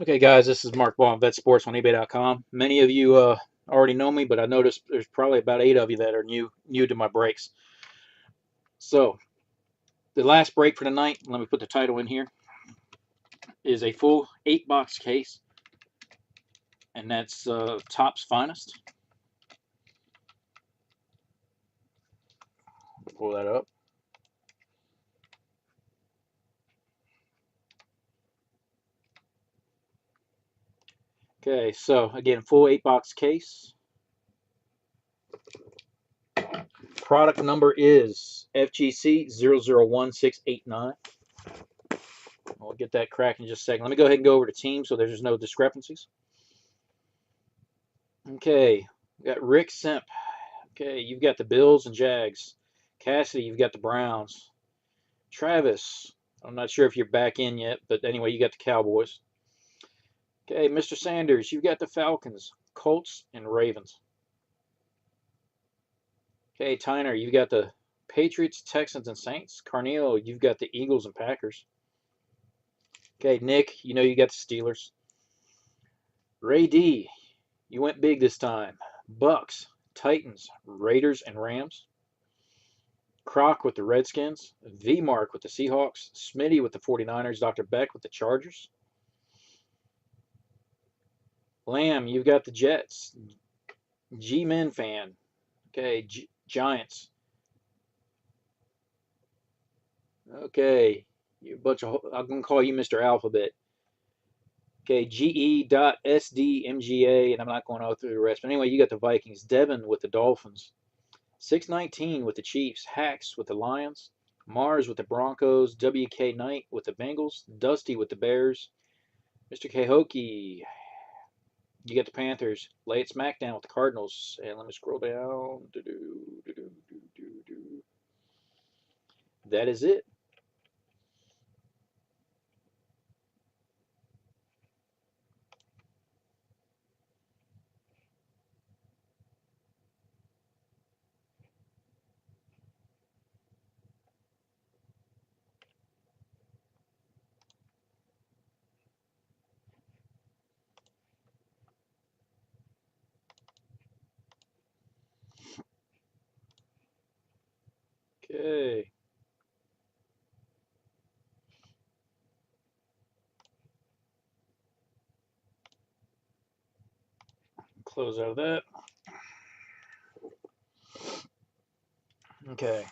Okay, guys, this is Mark Ball, Vet Sports on eBay.com. Many of you already know me, but I noticed there's probably about 8 of you that are new to my breaks. So the last break for tonight, let me put the title in here, is a full 8-box case, and that's Topps Finest. Pull that up. Okay, so again, full 8-box case. Product number is FGC 001689. We'll get that cracked in just a second. Let me go ahead and go over to team so there's no discrepancies. Okay, we got Rick Simp. Okay, you've got the Bills and Jags. Cassidy, you've got the Browns. Travis, I'm not sure if you're back in yet, but anyway, you got the Cowboys. Okay, Mr. Sanders, you've got the Falcons, Colts, and Ravens. Okay, Tyner, you've got the Patriots, Texans, and Saints. Carneal, you've got the Eagles and Packers. Okay, Nick, you know you got the Steelers. Ray D, you went big this time. Bucks, Titans, Raiders, and Rams. Croc with the Redskins, V-Mark with the Seahawks, Smitty with the 49ers, Dr. Beck with the Chargers. Lamb, you've got the Jets. G-Men fan. Okay, Giants. Okay, you bunch of, I'm going to call you Mr. Alphabet. Okay, GE.SDMGA, and I'm not going all through the rest. But anyway, you got the Vikings. Devin with the Dolphins. 619 with the Chiefs. Hacks with the Lions. Mars with the Broncos. WK Knight with the Bengals. Dusty with the Bears. Mr. Kehoki, you got the Panthers. Lay it smackdown with the Cardinals. And let me scroll down. That is it. Okay. Close out of that. Okay.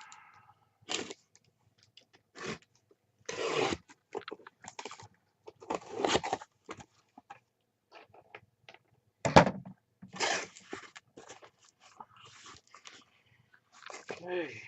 Okay.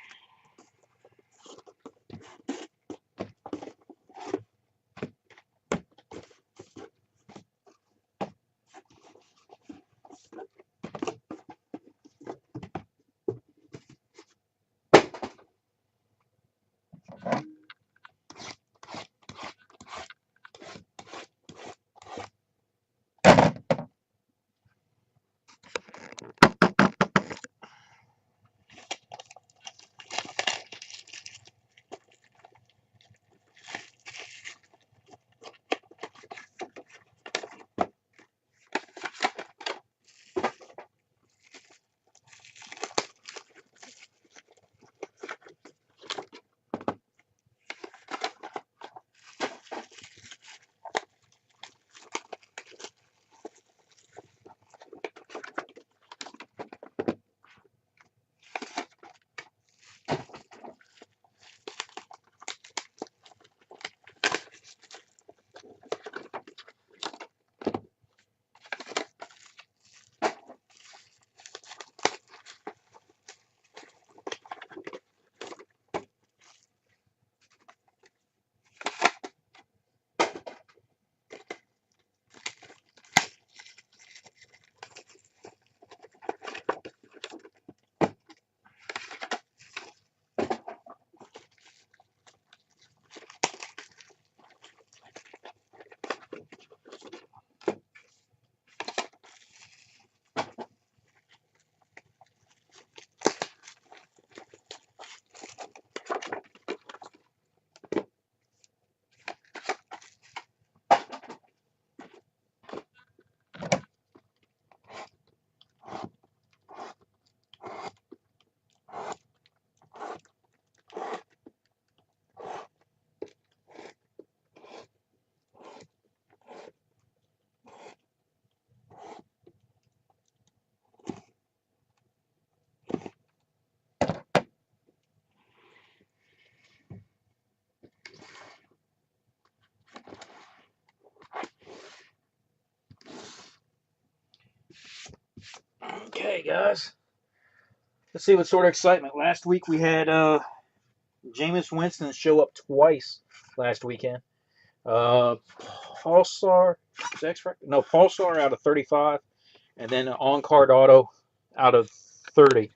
Okay, guys. Let's see what sort of excitement. Last week we had Jameis Winston show up twice last weekend. Pulsar, no, Pulsar out of 35, and then an on-card auto out of 30.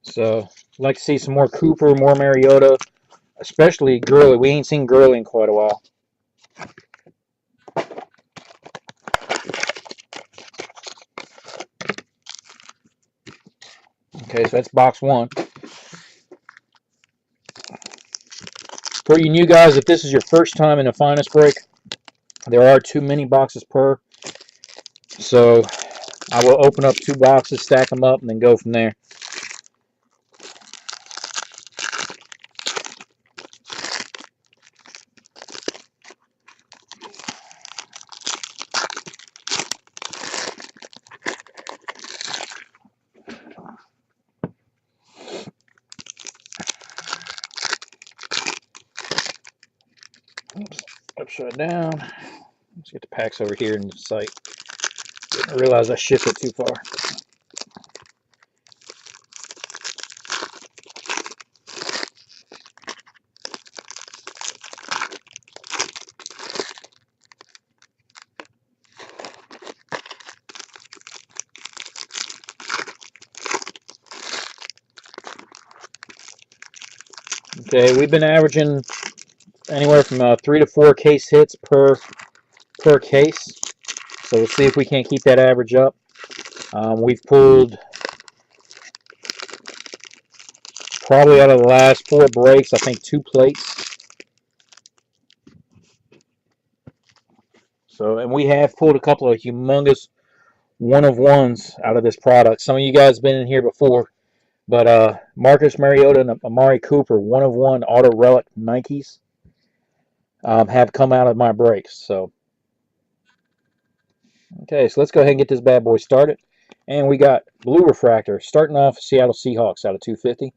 So, I'd like to see some more Cooper, more Mariota, especially Gurley. We ain't seen Gurley in quite a while. Okay, so that's box one. For you new guys, if this is your first time in the Finest break, there are too many boxes per. So I will open up 2 boxes, stack them up, and then go from there. Oops, upside down. Let's get the packs over here in the site. I realize I shifted too far. Okay, we've been averaging anywhere from 3 to 4 case hits per case. So we'll see if we can't keep that average up. We've pulled probably out of the last 4 breaks, I think 2 plates. So, and we have pulled a couple of humongous one-of-ones out of this product. Some of you guys have been in here before, but Marcus Mariota and Amari Cooper, 1-of-1 auto relic Nikes, have come out of my breaks. So, okay, so let's go ahead and get this bad boy started. And we got Blue Refractor, starting off Seattle Seahawks out of 250.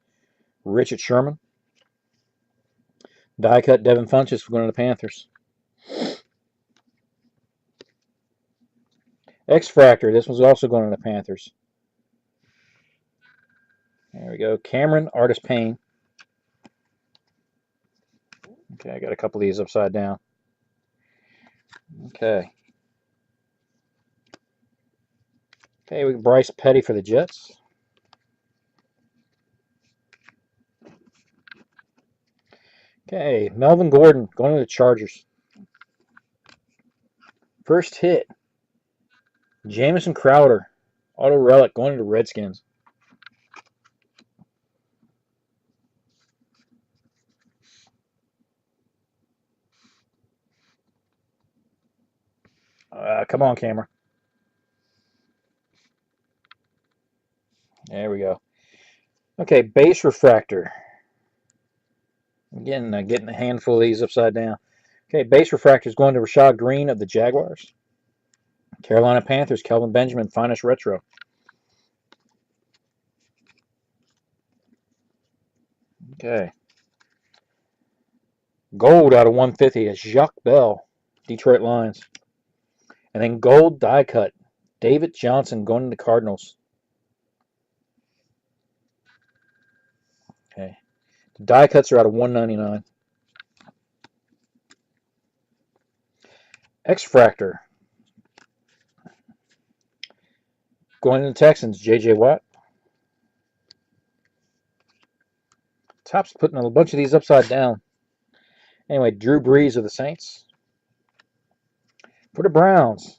Richard Sherman. Die cut Devin Funchess for going to the Panthers. X-Fractor, this one's also going to the Panthers. There we go. Cameron Artis Payne. Okay, I got a couple of these upside down. Okay. Okay, we got Bryce Petty for the Jets. Okay, Melvin Gordon going to the Chargers. First hit. Jamison Crowder, auto relic going to the Redskins. Come on, camera. There we go. Okay, base refractor. Again, getting a handful of these upside down. Okay, base refractor is going to Rashad Green of the Jaguars. Carolina Panthers, Kelvin Benjamin, Finest Retro. Okay. Gold out of 150 is Jacques Bell, Detroit Lions. And then gold die cut, David Johnson going to the Cardinals. Okay. The die cuts are out of 199. X-Fractor. Going to the Texans, J.J. Watt. Top's putting a bunch of these upside down. Anyway, Drew Brees of the Saints. For the Browns,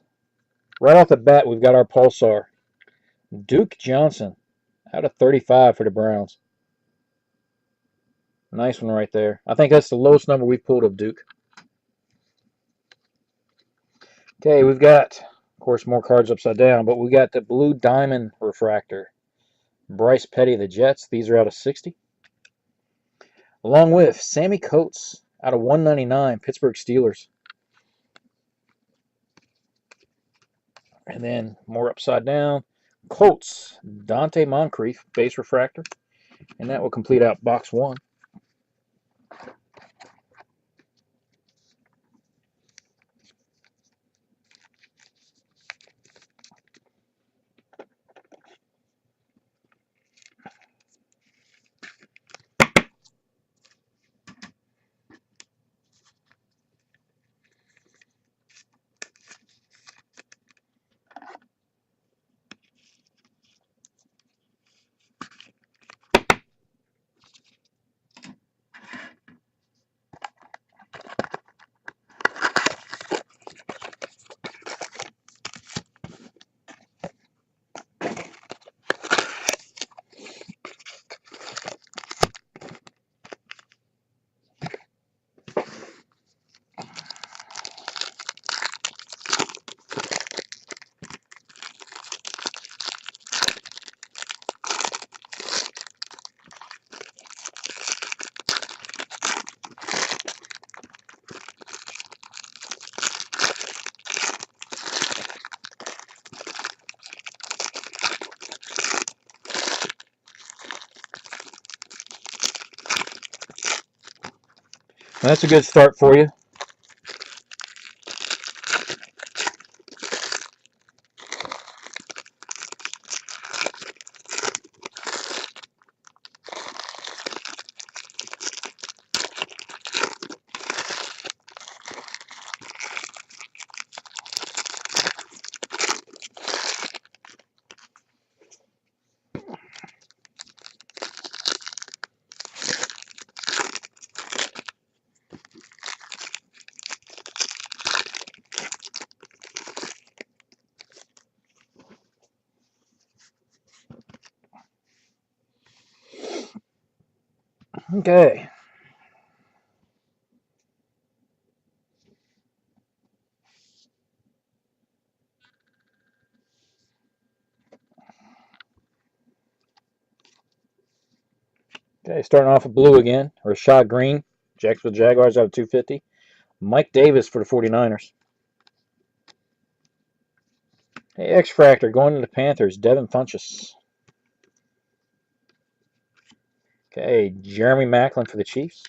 right off the bat, we've got our Pulsar. Duke Johnson out of 35 for the Browns. Nice one right there. I think that's the lowest number we've pulled of Duke. Okay, we've got, of course, more cards upside down, but we got the Blue Diamond Refractor. Bryce Petty of the Jets. These are out of 60. Along with Sammy Coates out of 199, Pittsburgh Steelers. And then more upside down. Colts, Dante Moncrief, base refractor. And that will complete out box one. That's a good start for you. Okay. Okay, starting off with blue again. Rashad Green, Jacksonville Jaguars out of 250. Mike Davis for the 49ers. Hey, X-Fractor going to the Panthers. Devin Funchess. Okay, Jeremy Maclin for the Chiefs.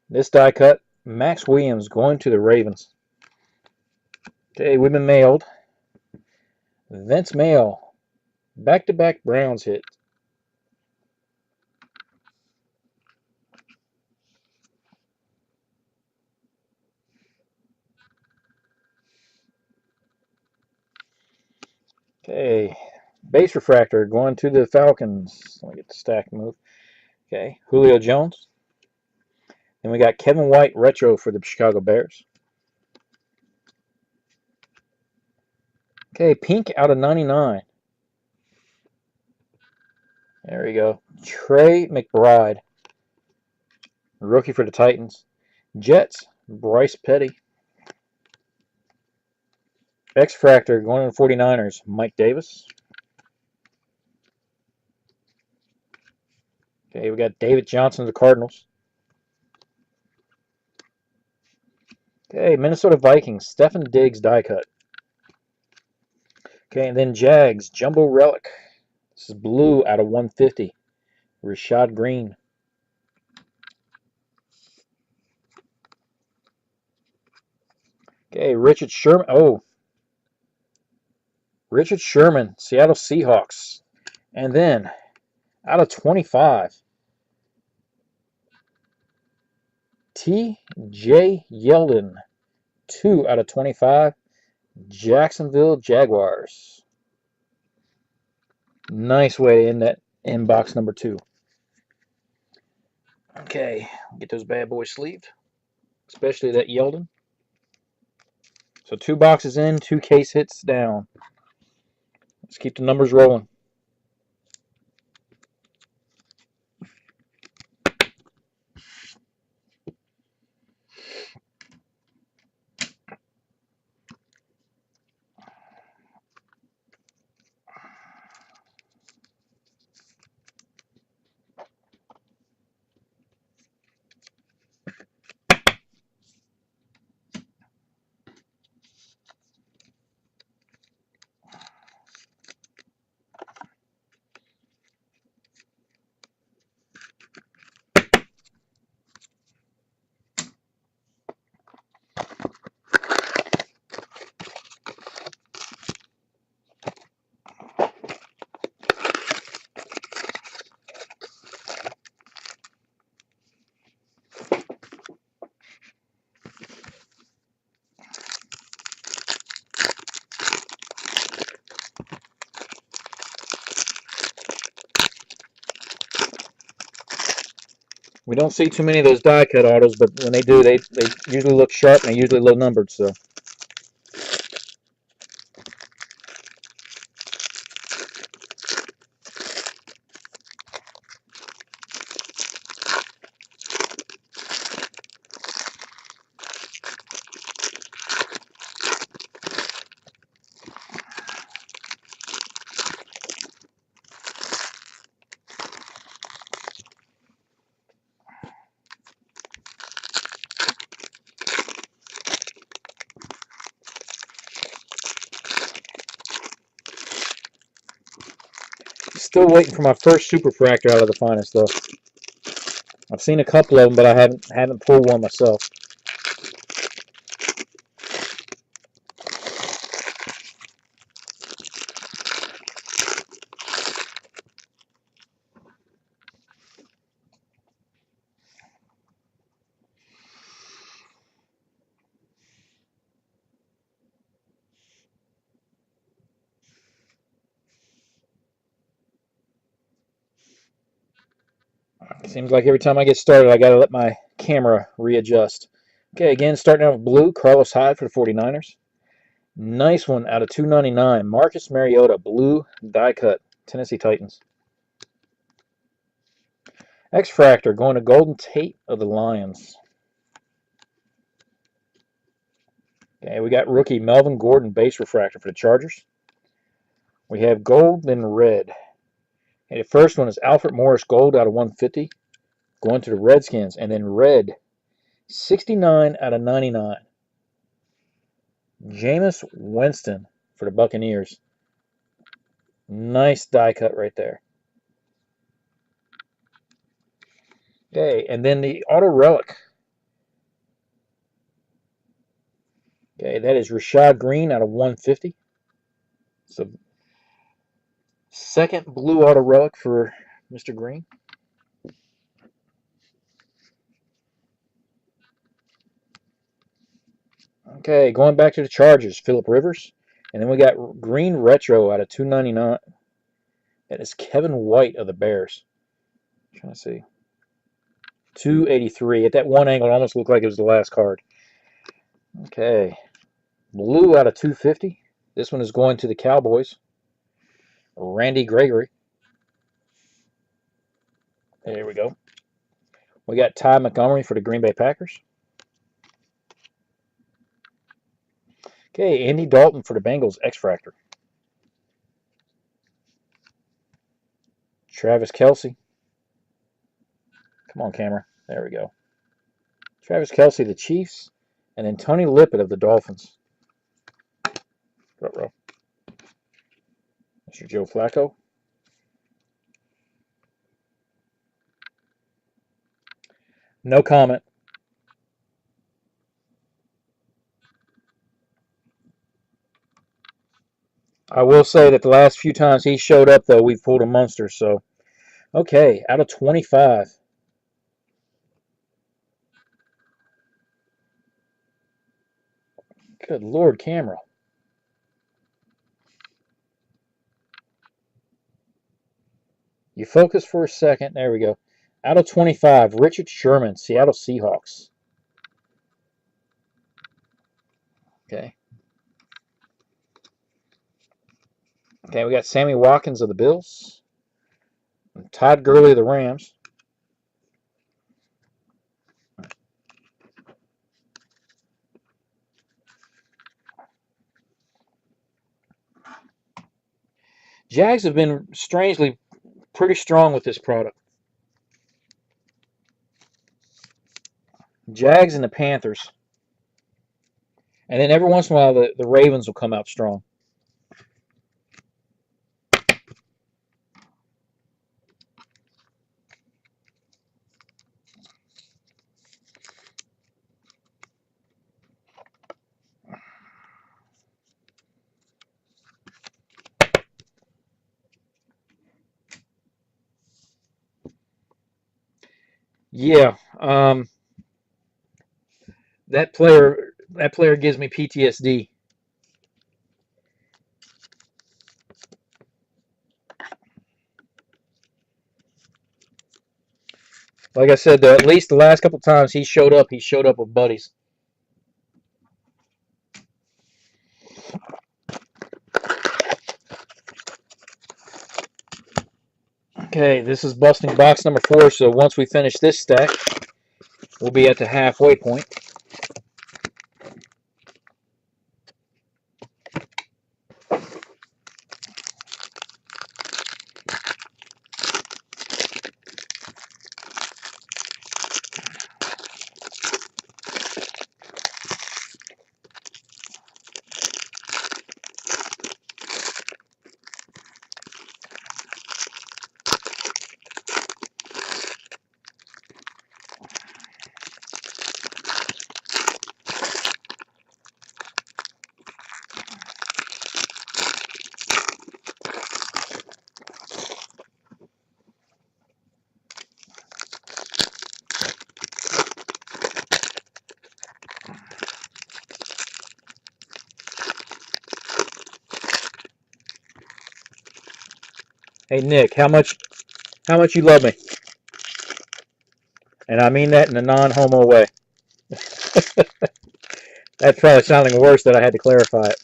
This die cut, Max Williams going to the Ravens. Okay, we've been mailed. Vince Mail, back-to-back Browns hit. Okay, base refractor going to the Falcons. Let me get the stack move. Okay, Julio Jones. Then we got Kevin White retro for the Chicago Bears. Okay, pink out of 99. There we go. Trey McBride, rookie for the Titans. Jets, Bryce Petty. X-Fractor going to the 49ers, Mike Davis. Okay, we got David Johnson of the Cardinals. Okay, Minnesota Vikings, Stefon Diggs die cut. Okay, and then Jags, Jumbo Relic. This is blue out of 150. Rashad Green. Okay, Richard Sherman. Oh, Richard Sherman, Seattle Seahawks. And then, out of 25, T.J. Yeldon. 2 out of 25. Jacksonville Jaguars. Nice way to end that in box number 2. Okay, get those bad boys sleeved, especially that Yeldon. So 2 boxes in, 2 case hits down. Let's keep the numbers rolling. We don't see too many of those die cut autos, but when they do, they usually look sharp and they usually low numbered. So. Still waiting for my first super fractor out of the finest, though. I've seen a couple of them, but I haven't pulled one myself. Seems like every time I get started, I got to let my camera readjust. Okay, again, starting out with blue, Carlos Hyde for the 49ers. Nice one out of 299. Marcus Mariota, blue die cut, Tennessee Titans. X-Fractor going to Golden Tate of the Lions. Okay, we got rookie Melvin Gordon, base refractor for the Chargers. We have gold and red. Okay, the first one is Alfred Morris, gold out of 150, going to the Redskins. And then red, 69 out of 99. Jameis Winston for the Buccaneers. Nice die cut right there. Okay, and then the auto relic. Okay, that is Rashad Green out of 150. So, second blue auto relic for Mr. Green. Okay, going back to the Chargers, Phillip Rivers. And then we got green retro out of 299. That is Kevin White of the Bears. I'm trying to see. 283. At that one angle, it almost looked like it was the last card. Okay. Blue out of 250. This one is going to the Cowboys. Randy Gregory. There we go. We got Ty Montgomery for the Green Bay Packers. Okay, Andy Dalton for the Bengals, X-Fractor. Travis Kelce. Come on, camera. There we go. Travis Kelce, the Chiefs. And then Tony Lippett of the Dolphins. Front row. Mr. Joe Flacco. No comment. I will say that the last few times he showed up, though, we've pulled a monster. So, okay, out of 25. Good Lord, camera. You focus for a second. There we go. Out of 25, Richard Sherman, Seattle Seahawks. Okay. Okay, we got Sammy Watkins of the Bills. And Todd Gurley of the Rams. Jags have been strangely pretty strong with this product. Jags and the Panthers. And then every once in a while, the Ravens will come out strong. Yeah, that player gives me PTSD. Like I said, though, at least the last couple times he showed up with buddies. Okay, this is busting box number 4, so once we finish this stack, we'll be at the halfway point. Hey Nick, how much you love me? And I mean that in a non-homo way. That's probably sounding worse that I had to clarify it.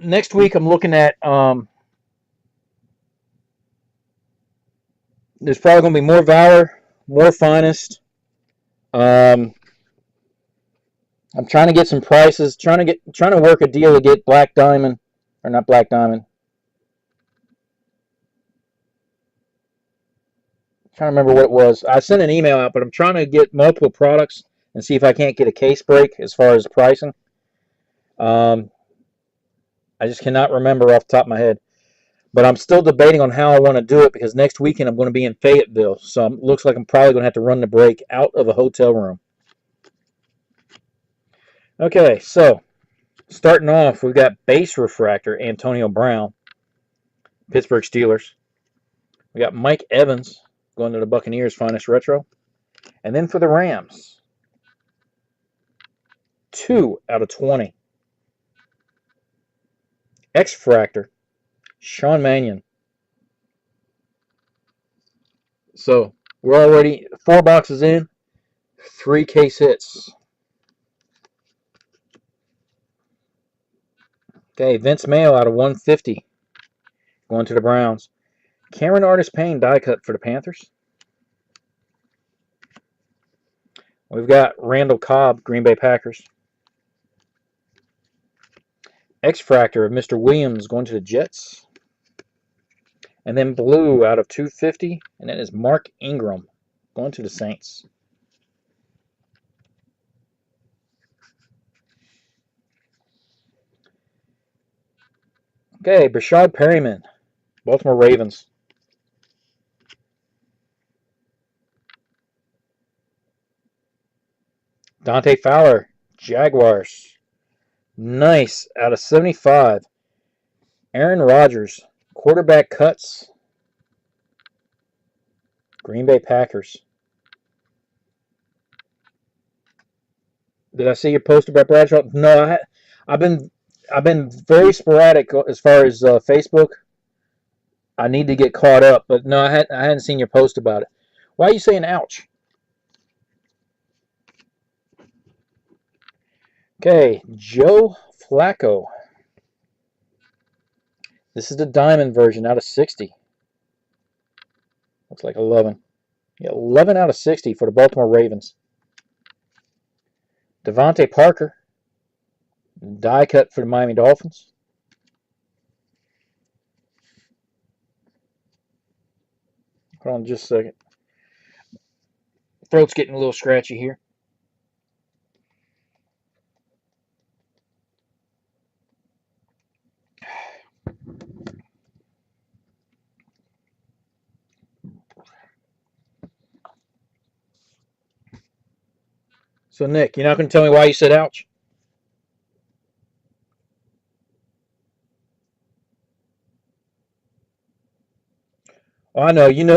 Next week I'm looking at there's probably going to be more Valor, more Finest. Um, I'm trying to get some prices, trying to work a deal to get Black Diamond, or not Black Diamond. I'm trying to remember what it was. I sent an email out, but I'm trying to get multiple products and see if I can't get a case break as far as pricing. Um, I just cannot remember off the top of my head. But I'm still debating on how I want to do it because next weekend I'm going to be in Fayetteville. So it looks like I'm probably going to have to run the break out of a hotel room. Okay, so starting off, we've got base refractor Antonio Brown, Pittsburgh Steelers. We got Mike Evans going to the Buccaneers Finest Retro. And then for the Rams, 2 out of 20. X-Fractor, Sean Mannion. So we're already 4 boxes in, 3 case hits. Okay, Vince Mayo out of 150 going to the Browns. Cameron Artis-Payne die cut for the Panthers. We've got Randall Cobb, Green Bay Packers. X-Fractor of Mr. Williams going to the Jets. And then blue out of 250, and that is Mark Ingram going to the Saints. Okay, Brashad Perryman, Baltimore Ravens. Dante Fowler, Jaguars. Nice, out of 75. Aaron Rodgers, quarterback cuts, Green Bay Packers. Did I see your post about Bradshaw? No, I've been very sporadic as far as Facebook. I need to get caught up, but no, I hadn't seen your post about it. Why are you saying ouch? Okay, Joe Flacco. This is the diamond version out of 60. Looks like 11. Yeah, 11 out of 60 for the Baltimore Ravens. Devontae Parker. Die cut for the Miami Dolphins. Hold on just a second. Throat's getting a little scratchy here. So, Nick, you're not going to tell me why you said ouch? Oh, I know. We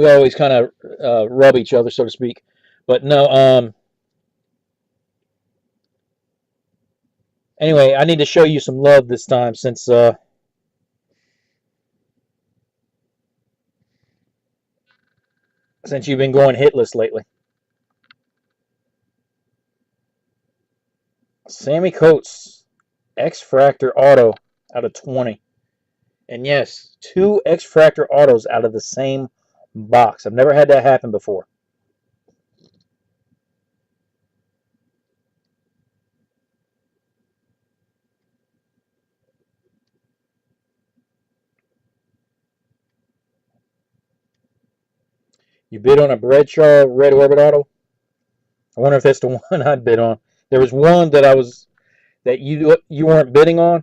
always kind of rub each other, so to speak. But no. Anyway, I need to show you some love this time since you've been going hitless lately. Sammy Coates, X-Fractor Auto out of 20. And yes, 2 X-Fractor Autos out of the same box. I've never had that happen before. You bid on a Bradshaw Red Orbit Auto? I wonder if that's the one I'd bid on. There was one that you weren't bidding on.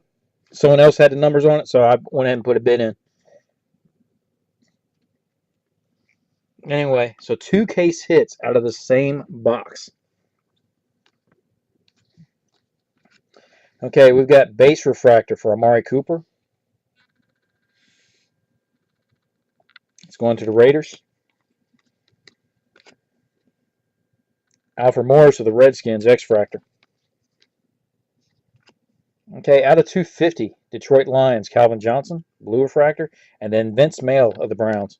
Someone else had the numbers on it, so I went ahead and put a bid in. Anyway, so 2 case hits out of the same box. Okay, we've got base refractor for Amari Cooper. It's going to the Raiders. Alfred Morris of the Redskins, X-Fractor. Okay, out of 250, Detroit Lions, Calvin Johnson, blue refractor, and then Vince Mayle of the Browns.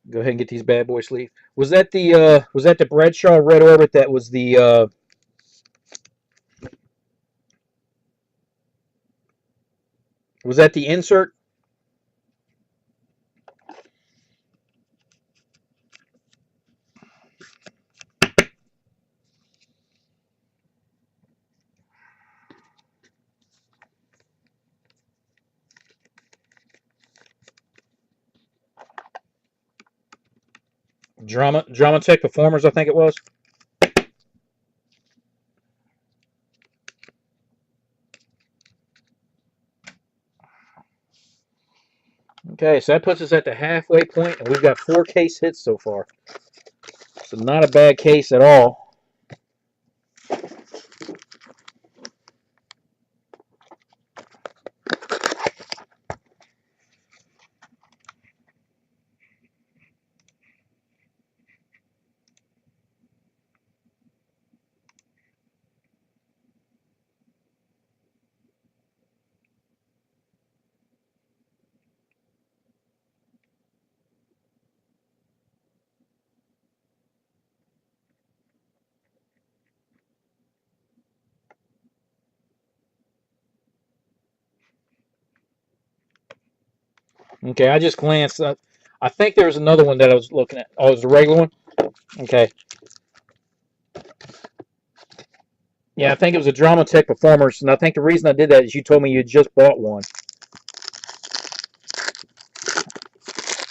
Go ahead and get these bad boys sleeved. Was that the Bradshaw Red Orbit that was the was that the insert? Dramatech Performers, I think it was. Okay, so that puts us at the halfway point, and we've got 4 case hits so far. So not a bad case at all. Okay, I just glanced. I think there was another one that I was looking at. Oh, it was the regular one? Okay. Yeah, I think it was a Dramatech Performers, and I think the reason I did that is you told me you just bought one.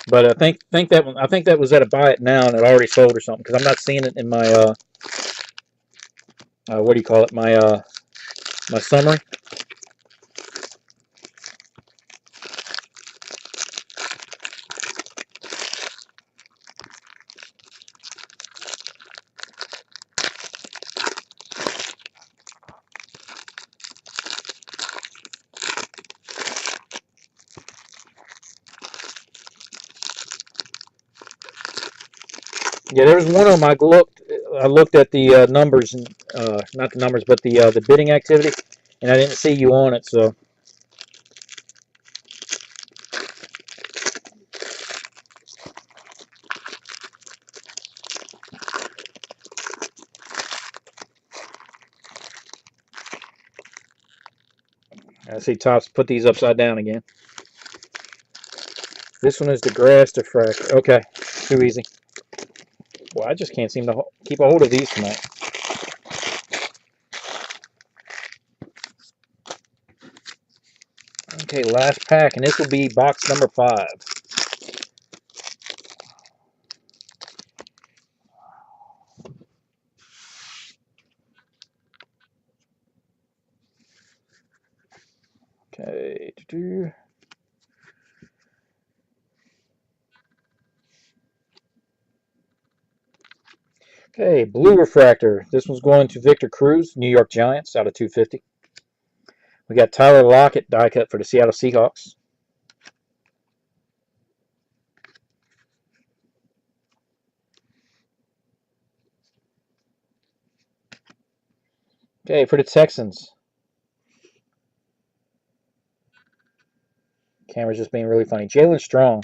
But I think that was at a buy it now and it already sold or something because I'm not seeing it in my what do you call it, my summary. Yeah, there was one of them. I looked at the numbers and not the numbers, but the bidding activity, and I didn't see you on it. So I see Topps put these upside down again. This one is the grass diffractor. Okay, too easy. Well, I just can't seem to keep a hold of these tonight. Okay, last pack, and this will be box number 5. Okay. Okay, blue refractor. This one's going to Victor Cruz, New York Giants, out of 250. We got Tyler Lockett die cut for the Seattle Seahawks. Okay, for the Texans. Camera's just being really funny. Jalen Strong.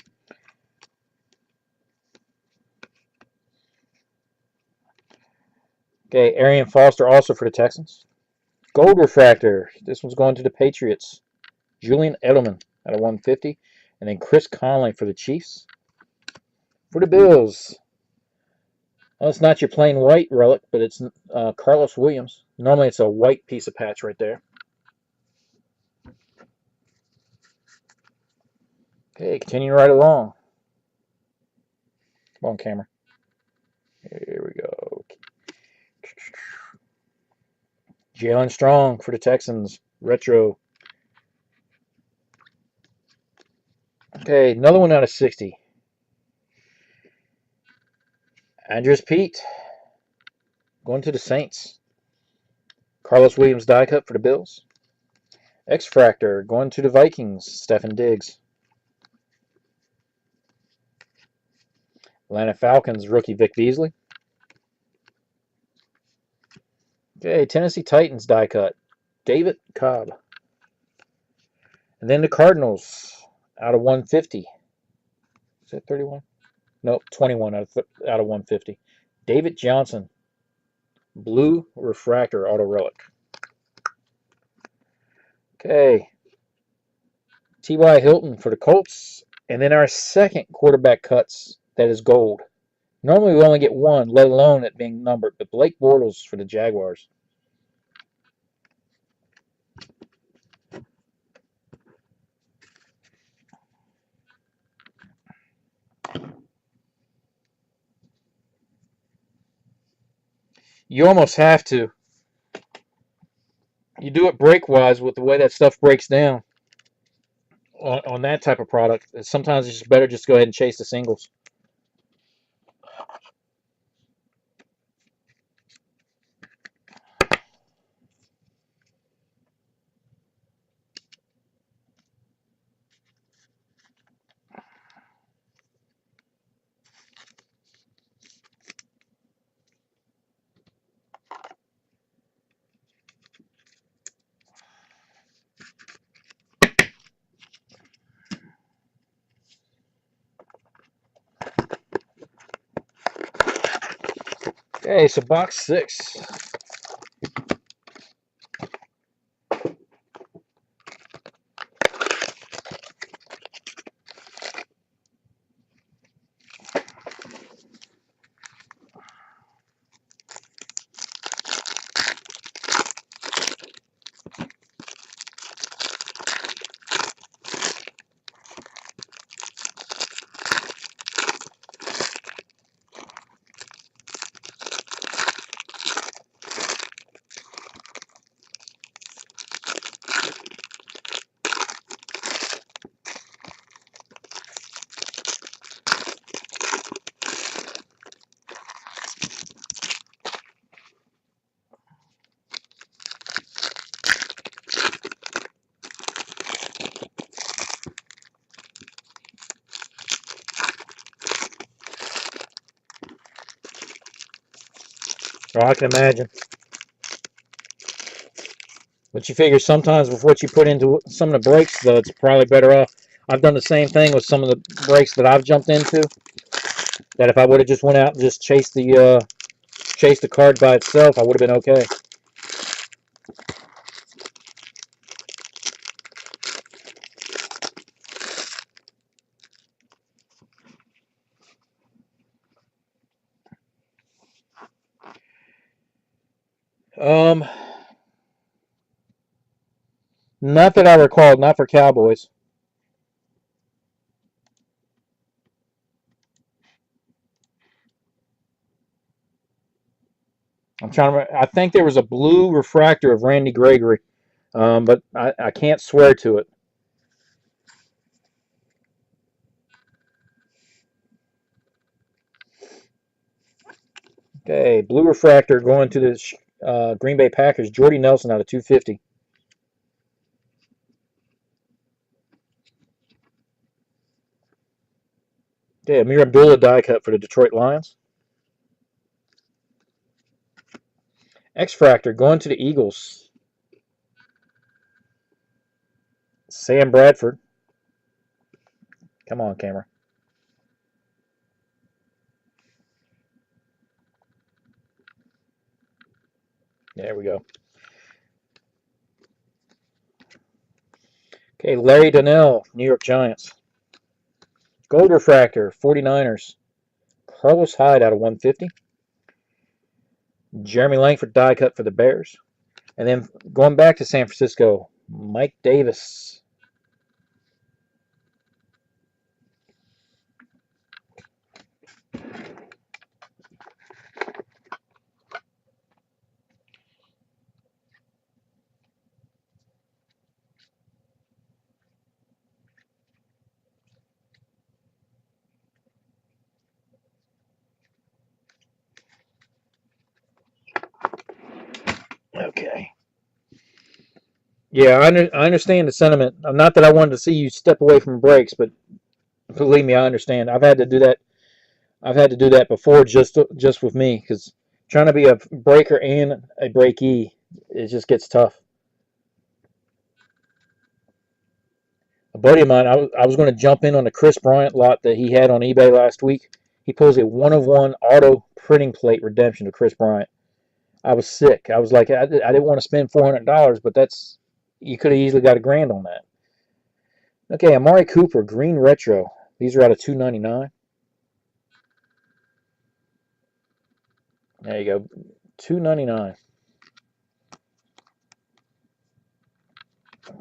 Okay, Arian Foster also for the Texans. Gold refractor. This one's going to the Patriots. Julian Edelman out of 150. And then Chris Conley for the Chiefs. For the Bills. Well, it's not your plain white relic, but it's Carlos Williams. Normally it's a white piece of patch right there. Okay, continuing right along. Come on, camera. Here we go. Jalen Strong for the Texans. Retro. Okay, another one out of 60. Andres Pete going to the Saints. Carlos Williams die cut for the Bills. X-Fractor going to the Vikings. Stefan Diggs. Atlanta Falcons rookie Vic Beasley. Okay, Tennessee Titans die cut. David Cobb. And then the Cardinals out of 150. Is that 31? Nope, 21 out of 150. David Johnson. Blue Refractor Auto Relic. Okay. T.Y. Hilton for the Colts. And then our second quarterback cuts that is gold. Normally we only get one, let alone it being numbered. But Blake Bortles for the Jaguars. You almost have to. You do it break-wise with the way that stuff breaks down on that type of product. Sometimes it's just better just go ahead and chase the singles. Okay, so box 6. Oh, I can imagine. But you figure sometimes with what you put into some of the breaks, though, it's probably better off. I've done the same thing with some of the breaks that I've jumped into. That if I would have just went out and just chased the card by itself, I would have been okay. Um, Not that I recall. Not for Cowboys. I'm trying to remember. I think there was a blue refractor of Randy Gregory, but I can't swear to it. Okay, blue refractor going to the Green Bay Packers. Jordy Nelson out of 250. Okay, Amir Abdullah die cut for the Detroit Lions. X-Fractor going to the Eagles. Sam Bradford. Come on, camera. There we go. Okay, Larry Donnell, New York Giants. Gold refractor, 49ers. Carlos Hyde out of 150. Jeremy Langford die cut for the Bears. And then going back to San Francisco, Mike Davis. Okay. Yeah, I understand the sentiment. Not that I wanted to see you step away from breaks, but believe me, I understand. I've had to do that. I've had to do that before, just with me, because trying to be a breaker and a breakee, it just gets tough. A buddy of mine, I was going to jump in on the Chris Bryant lot that he had on eBay last week. He pulls a 1-of-1 auto printing plate redemption to Chris Bryant. I was sick. I was like, I didn't want to spend $400, but that's you could have easily got $1,000 on that. Okay, Amari Cooper, green retro. These are out of 299. There you go, 299.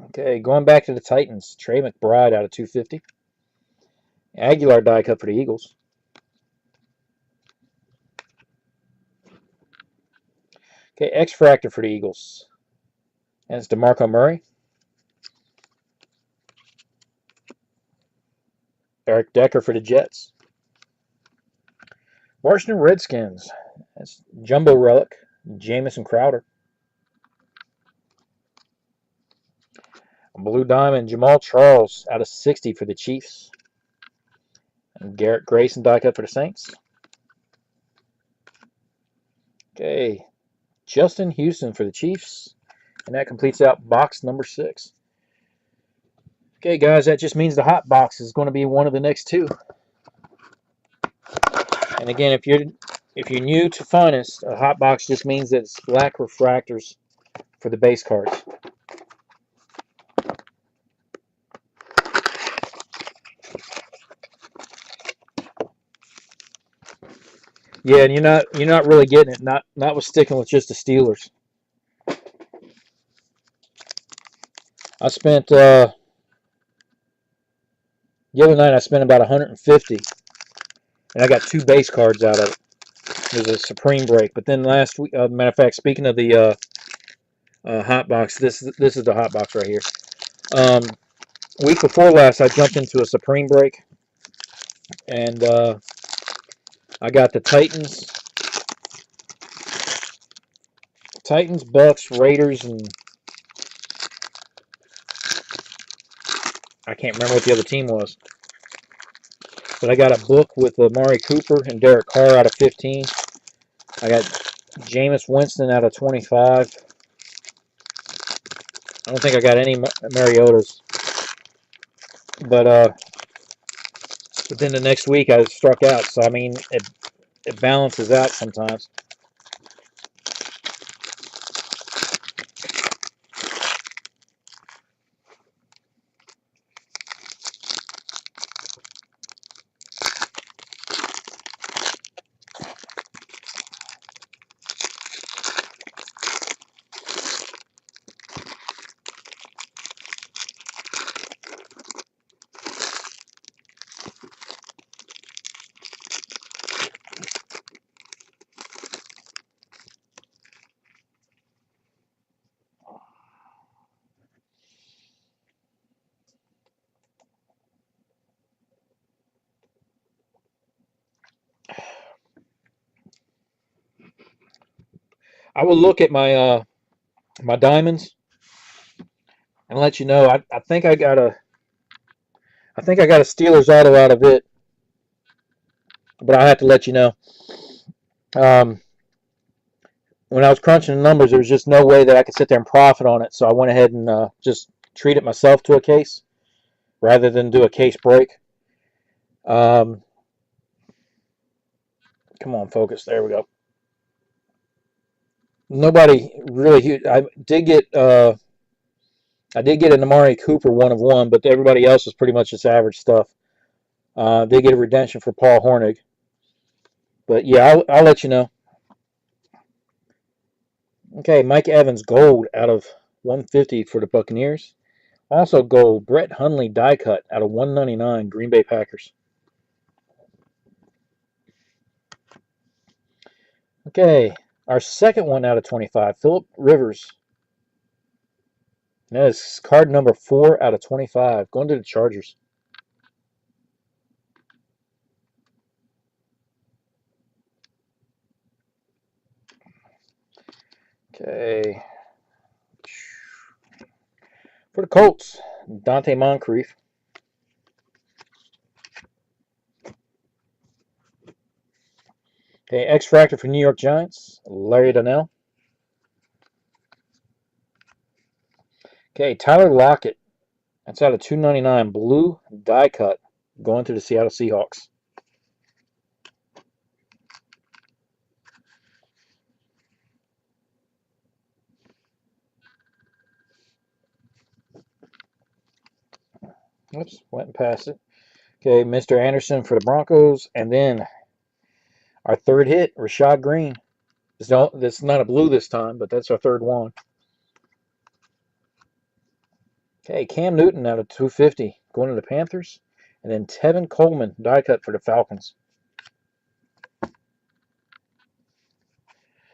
Okay, going back to the Titans, Trey McBride out of 250. Aguilar die cut for the Eagles. Okay, X-Fractor for the Eagles. And it's DeMarco Murray. Eric Decker for the Jets. Washington Redskins. That's Jumbo Relic. Jamison Crowder. Blue Diamond, Jamal Charles out of 60 for the Chiefs. And Garrett Grayson die cut for the Saints. Okay, Justin Houston for the Chiefs. And that completes out box number 6. Okay, guys, that just means the hot box is going to be one of the next 2. And again, if you're new to Finest, a hot box just means that it's black refractors for the base cards. Yeah, and you're not really getting it. Not with sticking with just the Steelers. I spent the other night. I spent about 150, and I got 2 base cards out of it. It was a Supreme break. But then last week, matter of fact, speaking of the hot box, this is the hot box right here. Week before last, I jumped into a Supreme break, and I got the Titans, Bucks, Raiders, and I can't remember what the other team was. But I got a book with Amari Cooper and Derek Carr out of 15. I got Jameis Winston out of 25. I don't think I got any Mariotas. But then the next week I struck out. So, I mean, it balances out sometimes. I will look at my my diamonds and let you know. I think I got a Steelers auto out of it, but I have to let you know. Um, when I was crunching the numbers, there was just no way that I could sit there and profit on it. So I went ahead and just treat it myself to a case rather than do a case break. Come on, focus. There we go. Nobody really. I did get an Amari Cooper 1-of-1, but everybody else was pretty much just average stuff. They get a redemption for Paul Hornig, but yeah, I'll let you know. Okay, Mike Evans gold out of 150 for the Buccaneers. Also gold, Brett Hundley die cut out of 199 Green Bay Packers. Okay, our second one out of 25, Philip Rivers. That is card number 4 out of 25, going to the Chargers. Okay, For the Colts, Dante Moncrief. Okay, X-Fractor for New York Giants, Larry Donnell. Okay, Tyler Lockett. That's out of 299, blue die cut, going to the Seattle Seahawks. Oops, went and passed it. Okay, Mr. Anderson for the Broncos, and then our third hit, Rashad Green. It's not a blue this time, but that's our third one. Okay, Cam Newton out of 250, going to the Panthers, and then Tevin Coleman, die cut for the Falcons.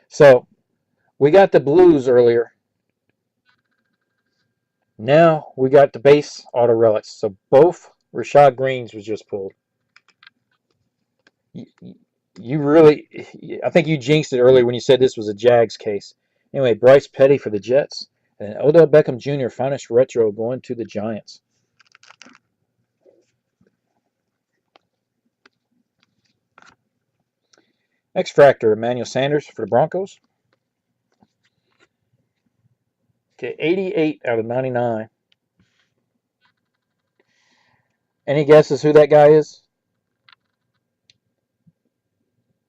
So, we got the blues earlier. Now we got the base auto relics. So both Rashad Greens was just pulled. You really, I think you jinxed it earlier when you said this was a Jags case. Anyway, Bryce Petty for the Jets, and Odell Beckham Jr. finest retro going to the Giants. X-Fractor, Emmanuel Sanders for the Broncos. Okay, 88 out of 99. Any guesses who that guy is?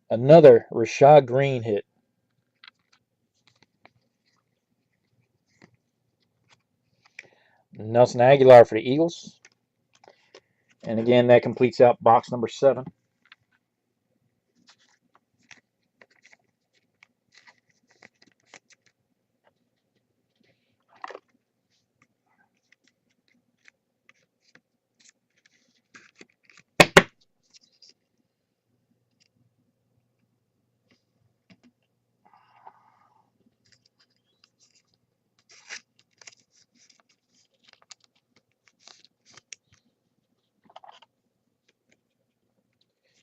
Another Rashad Green hit. Nelson Aguilar for the Eagles. And again, that completes out box number 7.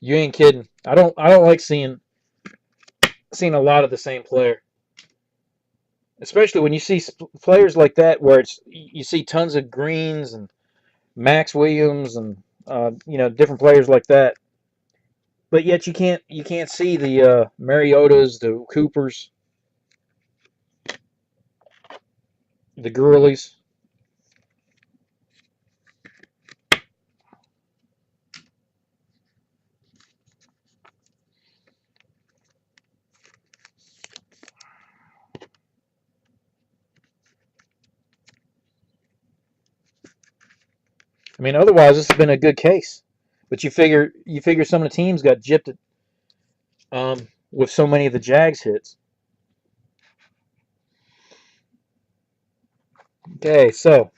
You ain't kidding. I don't like seeing a lot of the same player, especially when you see players like that where you see tons of greens and Max Williams and different players like that, but yet you can't see the Mariotas, the Coopers, the Gurleys. I mean, otherwise this has been a good case, but you figure some of the teams got gypped with so many of the Jags hits. Okay, so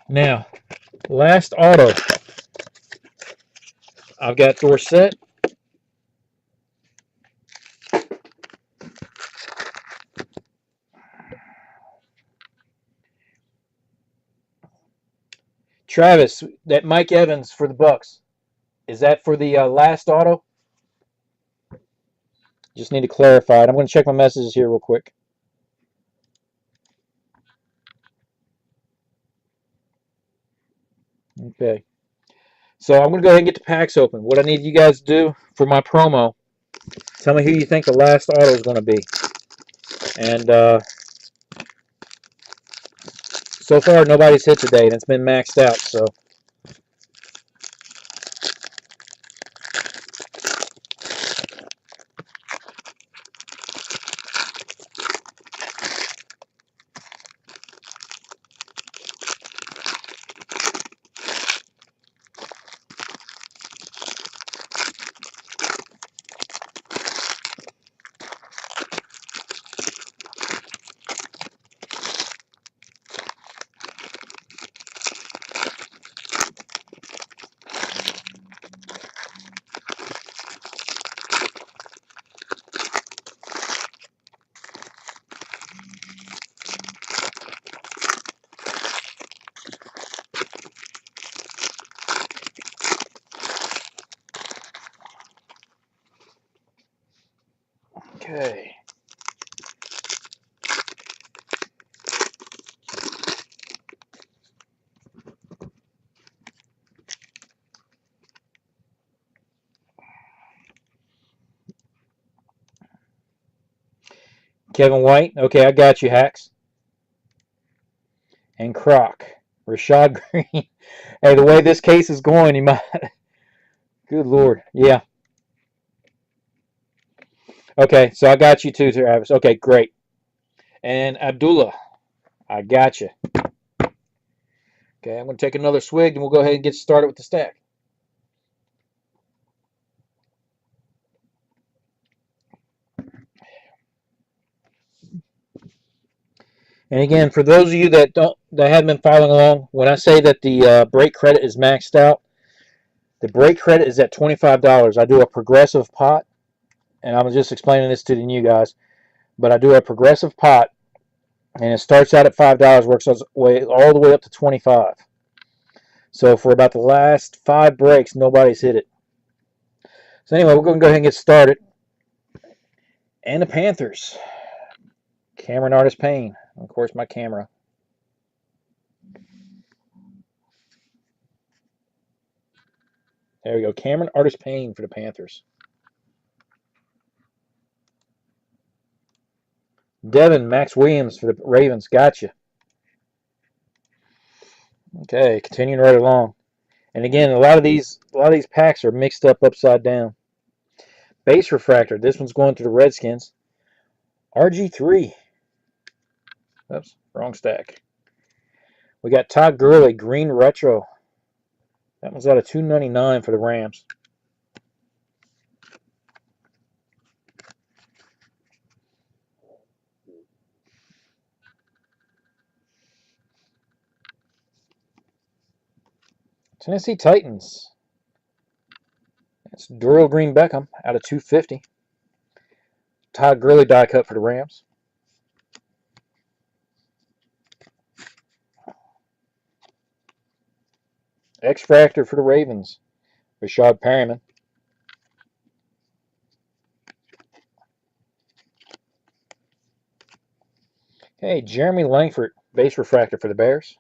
now last auto, I've got Dorsett. Travis, that Mike Evans for the Bucks. Is that for the last auto? Just need to clarify it. I'm going to check my messages here real quick. Okay. So I'm going to go ahead and get the packs open. What I need you guys to do for my promo, tell me who you think the last auto is going to be. And so far, nobody's hit today, and it's been maxed out. So okay. Kevin White. Okay, I got you, Hacks. And Croc. Rashad Green. Hey, the way this case is going, you might. Good Lord. Yeah. Okay, so I got you too, Travis. Okay, great. And Abdullah, I got you. Okay, I'm going to take another swig and we'll go ahead and get started with the stack. And again, for those of you that haven't been following along, when I say that the break credit is maxed out, the break credit is at $25. I do a progressive pot, and I'm just explaining this to the new guys, but I do a progressive pot, and it starts out at $5, works all the way up to 25. So for about the last 5 breaks, nobody's hit it. So anyway, we're going to go ahead and get started. And the Panthers, Cameron Artis Payne, of course, my camera. There we go, Cameron Artis Payne for the Panthers. Devin Max Williams for the Ravens. Gotcha. Okay, continuing right along. And again, a lot of these packs are mixed up upside down. Base refractor. This one's going to the Redskins. RG3. Oops, wrong stack. We got Todd Gurley, green retro. That one's out of $2.99 for the Rams. Tennessee Titans. That's Dorial Green Beckham out of $2.50. Todd Gurley die cut for the Rams. X-Fractor for the Ravens. Rashad Perriman. Hey, Jeremy Langford, base refractor for the Bears.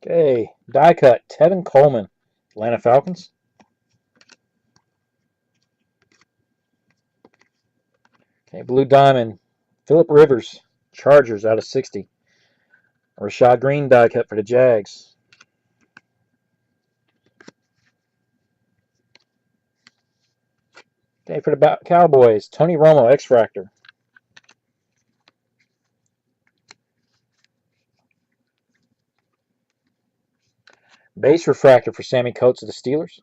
Okay, die cut, Tevin Coleman, Atlanta Falcons. Okay, blue diamond, Phillip Rivers, Chargers out of 60. Rashad Green die cut for the Jags. Okay, for the Cowboys, Tony Romo, X-Fractor. Base refractor for Sammy Coates of the Steelers.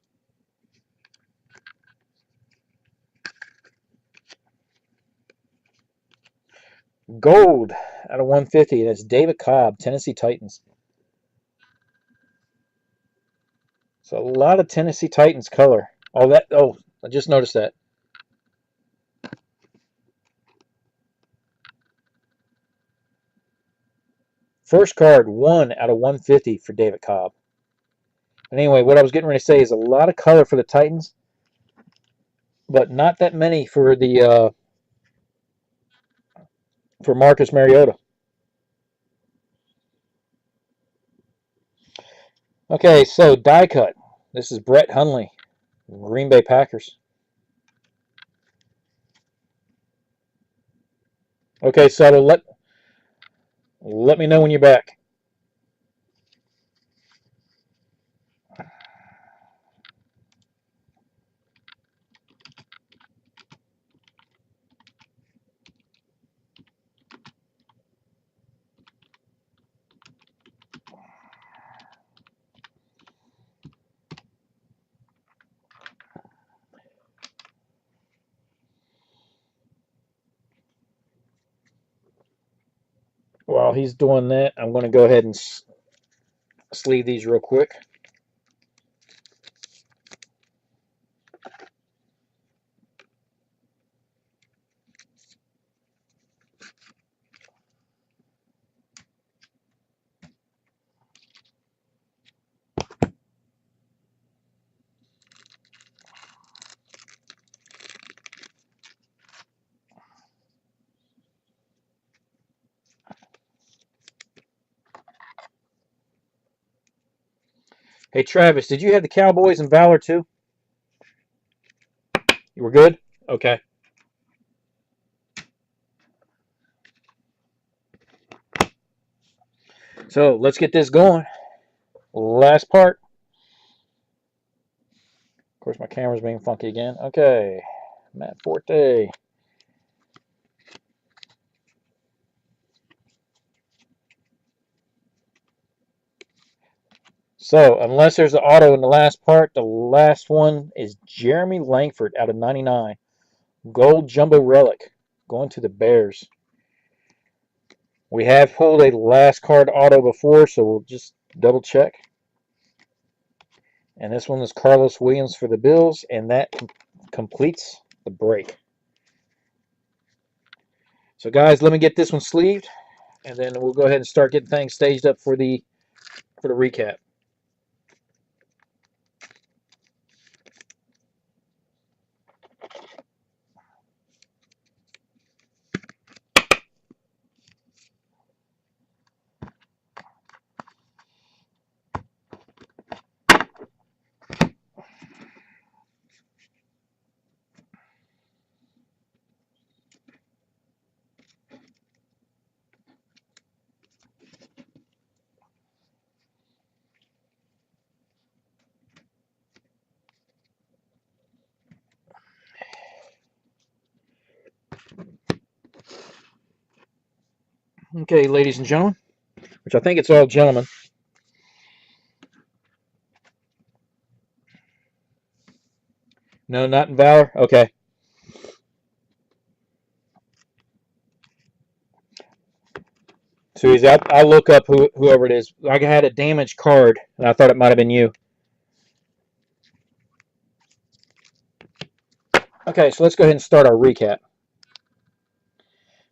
Gold out of 150. That's David Cobb, Tennessee Titans. So a lot of Tennessee Titans color. Oh, I just noticed that. First card, 1 out of 150 for David Cobb. And anyway, what I was getting ready to say is a lot of color for the Titans, but not that many for the for Marcus Mariota. Okay, so die cut. This is Brett Hundley, Green Bay Packers. Okay, Subtle, let me know when you're back. While he's doing that, I'm going to go ahead and sleeve these real quick. Hey, Travis, did you have the Cowboys and Valor too? You were good? Okay. So let's get this going. Last part. Of course, my camera's being funky again. Okay. Matt Forte. So, unless there's an auto in the last part, the last one is Jeremy Langford out of 99. Gold Jumbo Relic going to the Bears. We have pulled a last card auto before, so we'll just double check. And this one is Carlos Williams for the Bills, and that completes the break. So, guys, let me get this one sleeved, and then we'll go ahead and start getting things staged up for the recap. Okay, ladies and gentlemen, which I think it's all gentlemen. No, not in Valor? Okay. So I'll look up whoever it is. I had a damaged card, and I thought it might have been you. Okay, so let's go ahead and start our recap.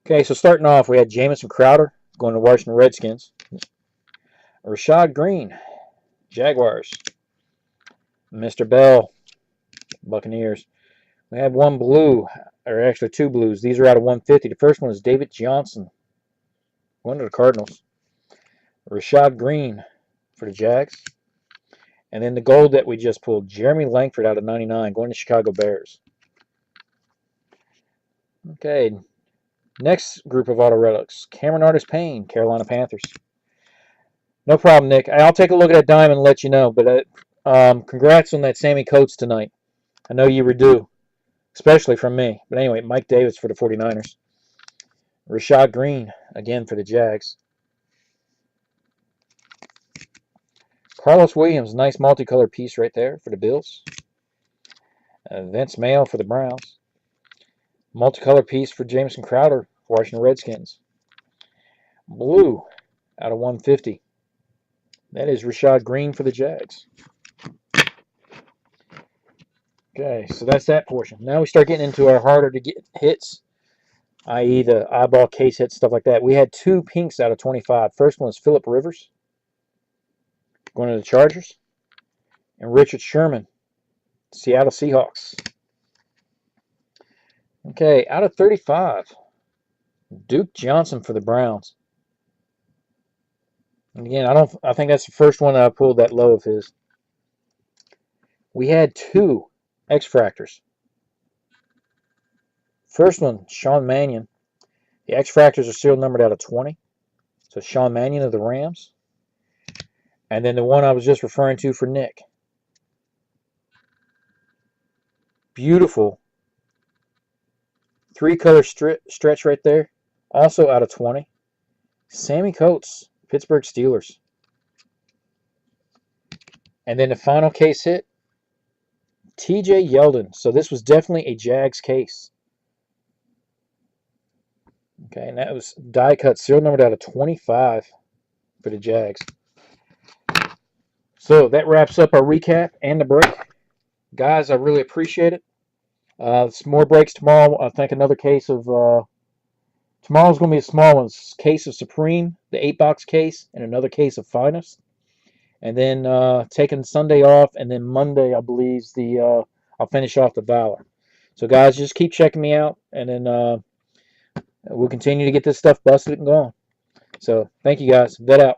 Okay, so starting off, we had Jamison Crowder going to Washington Redskins. Rashad Green, Jaguars. Mr. Bell, Buccaneers. We have one blue, or actually two blues. These are out of 150. The first one is David Johnson, going to the Cardinals. Rashad Green for the Jags. And then the gold that we just pulled, Jeremy Langford out of 99, going to Chicago Bears. Okay, next group of auto relics, Cameron Artis-Payne, Carolina Panthers. No problem, Nick. I'll take a look at that diamond and let you know. But congrats on that Sammy Coates tonight. I know you were due, especially from me. But anyway, Mike Davis for the 49ers. Rashad Green, again for the Jags. Carlos Williams, nice multicolored piece right there for the Bills. Vince Mayo for the Browns. Multicolored piece for Jamison Crowder, Washington Redskins. Blue out of 150. That is Rashad Green for the Jags. Okay, so that's that portion. Now we start getting into our harder to get hits, i.e. the eyeball case hits, stuff like that. We had two pinks out of 25. First one is Phillip Rivers, going to the Chargers. And Richard Sherman, Seattle Seahawks. Okay, out of 35, Duke Johnson for the Browns. And again, I think that's the first one that I pulled that low of his. We had two X-Fractors. First one, Sean Mannion. The X-Fractors are serial numbered out of 20. So Sean Mannion of the Rams. And then the one I was just referring to for Nick. Beautiful three-color stretch right there. Also out of 20. Sammy Coates, Pittsburgh Steelers. And then the final case hit, TJ Yeldon. So this was definitely a Jags case. Okay, and that was die cut, serial numbered out of 25 for the Jags. So that wraps up our recap and the break. Guys, I really appreciate it. Some more breaks tomorrow. I think another case of... tomorrow's going to be a small one. Case of Supreme, the 8-box case, and another case of Finest. And then taking Sunday off, and then Monday, I believe, I'll finish off the Valor. So, guys, just keep checking me out, and then we'll continue to get this stuff busted and going. So, thank you, guys. Vet out.